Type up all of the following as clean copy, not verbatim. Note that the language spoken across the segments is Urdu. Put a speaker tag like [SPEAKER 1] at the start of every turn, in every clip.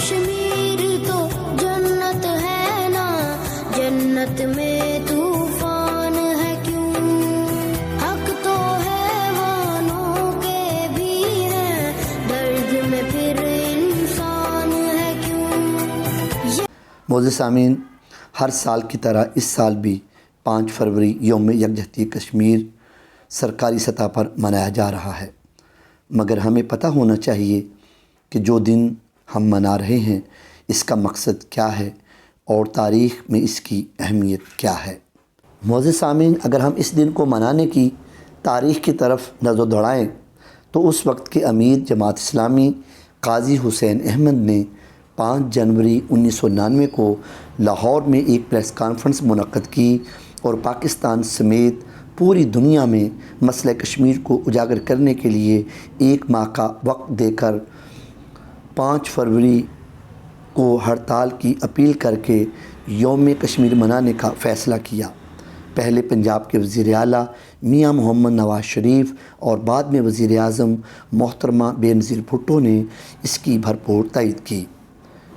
[SPEAKER 1] کشمیر تو جنت ہے نا، جنت میں طوفان ہے کیوں؟ حق تو حیوانوں کے بھی ہے، درد میں پھر انسان ہے کیوں؟
[SPEAKER 2] معزز سامعین، ہر سال کی طرح اس سال بھی 5 فروری یوم یکجہتی کشمیر سرکاری سطح پر منایا جا رہا ہے، مگر ہمیں پتہ ہونا چاہیے کہ جو دن ہم منا رہے ہیں اس کا مقصد کیا ہے اور تاریخ میں اس کی اہمیت کیا ہے۔ معزز سامعین، اگر ہم اس دن کو منانے کی تاریخ کی طرف نظر دوڑائیں تو اس وقت کے امیر جماعت اسلامی قاضی حسین احمد نے 5 جنوری 1999 کو لاہور میں ایک پریس کانفرنس منعقد کی اور پاکستان سمیت پوری دنیا میں مسئلہ کشمیر کو اجاگر کرنے کے لیے 1 ماہ کا وقت دے کر 5 فروری کو ہڑتال کی اپیل کر کے یوم کشمیر منانے کا فیصلہ کیا۔ پہلے پنجاب کے وزیر اعلیٰ میاں محمد نواز شریف اور بعد میں وزیر اعظم محترمہ بے نظیر بھٹو نے اس کی بھرپور تائید کی۔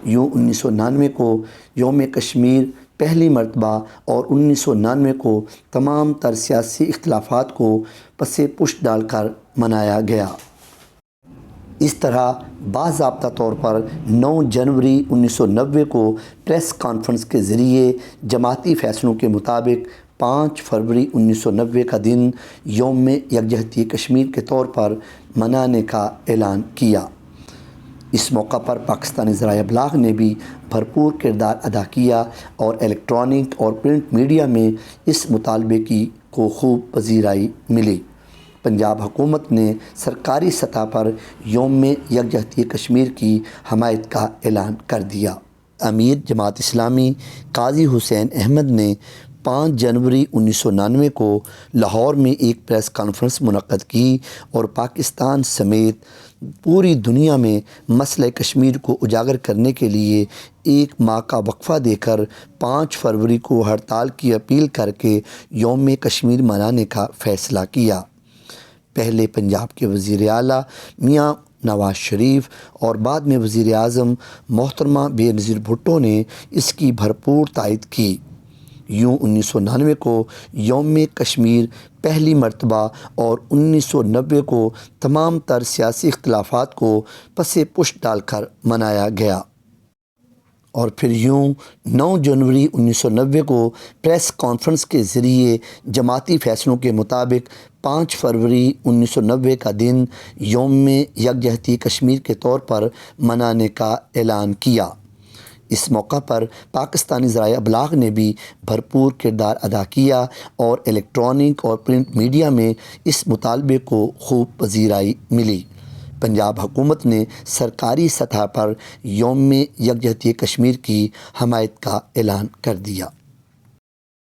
[SPEAKER 2] یوں 1999 کو یوم کشمیر پہلی مرتبہ اور 1999 کو تمام تر سیاسی اختلافات کو پس پشت ڈال کر منایا گیا۔ اس طرح باضابطہ طور پر 9 جنوری 1990 کو پریس کانفرنس کے ذریعے جماعتی فیصلوں کے مطابق 5 فروری 1990 کا دن یوم یکجہتی کشمیر کے طور پر منانے کا اعلان کیا۔ اس موقع پر پاکستانی ذرائع ابلاغ نے بھی بھرپور کردار ادا کیا اور الیکٹرانک اور پرنٹ میڈیا میں اس مطالبے کو خوب پذیرائی ملی۔ پنجاب حکومت نے سرکاری سطح پر یوم یکجہتی کشمیر کی حمایت کا اعلان کر دیا۔ امیر جماعت اسلامی قاضی حسین احمد نے 5 جنوری 1999 کو لاہور میں ایک پریس کانفرنس منعقد کی اور پاکستان سمیت پوری دنیا میں مسئلہ کشمیر کو اجاگر کرنے کے لیے 1 ماہ کا وقفہ دے کر 5 فروری کو ہڑتال کی اپیل کر کے یوم کشمیر منانے کا فیصلہ کیا۔ پہلے پنجاب کے وزیر اعلیٰ میاں نواز شریف اور بعد میں وزیر اعظم محترمہ بے نظیر بھٹو نے اس کی بھرپور تائید کی۔ یوں 1999 کو یوم کشمیر پہلی مرتبہ اور 1990 کو تمام تر سیاسی اختلافات کو پس پشت ڈال کر منایا گیا اور پھر یوں 9 جنوری 1990 کو پریس کانفرنس کے ذریعے جماعتی فیصلوں کے مطابق 5 فروری 1990 کا دن یوم یکجہتی کشمیر کے طور پر منانے کا اعلان کیا۔ اس موقع پر پاکستانی ذرائع ابلاغ نے بھی بھرپور کردار ادا کیا اور الیکٹرانک اور پرنٹ میڈیا میں اس مطالبے کو خوب پذیرائی ملی۔ پنجاب حکومت نے سرکاری سطح پر یوم یکجہتی کشمیر کی حمایت کا اعلان کر دیا۔